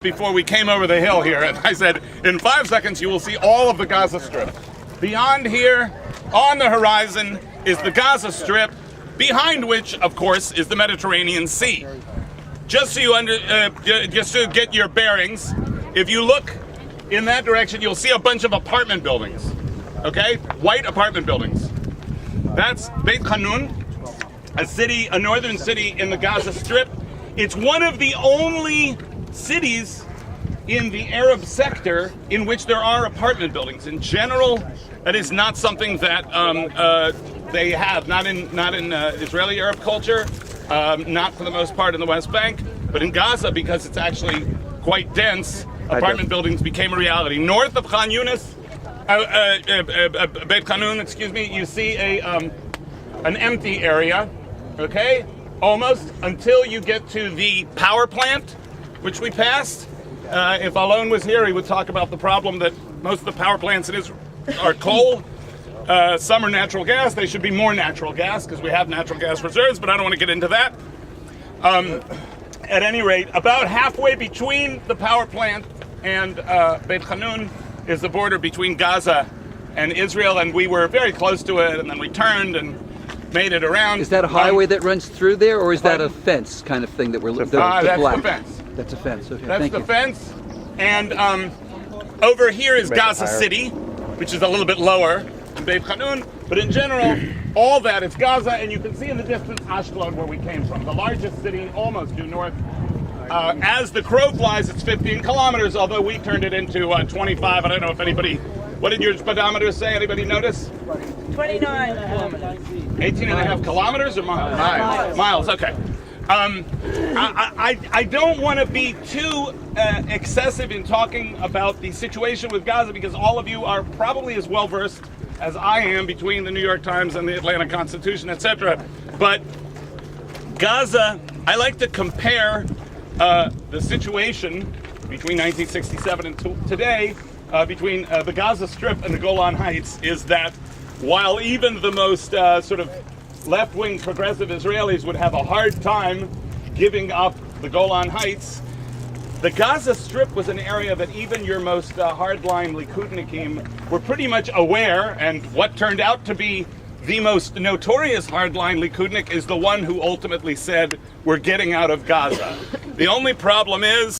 Before we came over the hill here, and I said, in 5 seconds you will see all of the Gaza Strip. Beyond here, on the horizon, is the Gaza Strip, behind which, of course, is the Mediterranean Sea. Just so just to get your bearings, if you look in that direction, you'll see a bunch of apartment buildings. Okay? White apartment buildings. That's Beit Hanun, a northern city in the Gaza Strip. It's one of the only cities in the Arab sector in which there are apartment buildings. In general, that is not something that they have, not in Israeli Arab culture, not for the most part in the West Bank, but in Gaza, because it's actually quite dense, apartment buildings became a reality. North of Khan Yunis, Beit Hanun, excuse me, you see an empty area, okay? Almost until you get to the power plant, which we passed. If Alon was here, he would talk about the problem that most of the power plants in Israel are coal. Some are natural gas. They should be more natural gas because we have natural gas reserves, but I don't want to get into that. At any rate, about halfway between the power plant and Beit Hanun is the border between Gaza and Israel, and we were very close to it, and then we turned and made it around. Is that a highway that runs through there, or is that a fence kind of thing that we're looking at? That's the fence. That's a fence. Okay, that's the fence. And over here is Gaza City, which is a little bit lower than Beit Hanun. But in general, all that is Gaza, and you can see in the distance Ashkelon, where we came from, the largest city almost due north. As the crow flies, it's 15 kilometers, although we turned it into 25. I don't know if anybody, what did your speedometer say? Anybody notice? 29 kilometers. 18 and a half kilometers or miles? Miles, okay. I don't want to be too excessive in talking about the situation with Gaza, because all of you are probably as well versed as I am between the New York Times and the Atlanta Constitution, etc. But Gaza, I like to compare the situation between 1967 and today, between the Gaza Strip and the Golan Heights, is that while even the most sort of left-wing progressive Israelis would have a hard time giving up the Golan Heights, the Gaza Strip was an area that even your most hardline Likudnikim were pretty much aware, and what turned out to be the most notorious hardline Likudnik is the one who ultimately said, "We're getting out of Gaza." The only problem is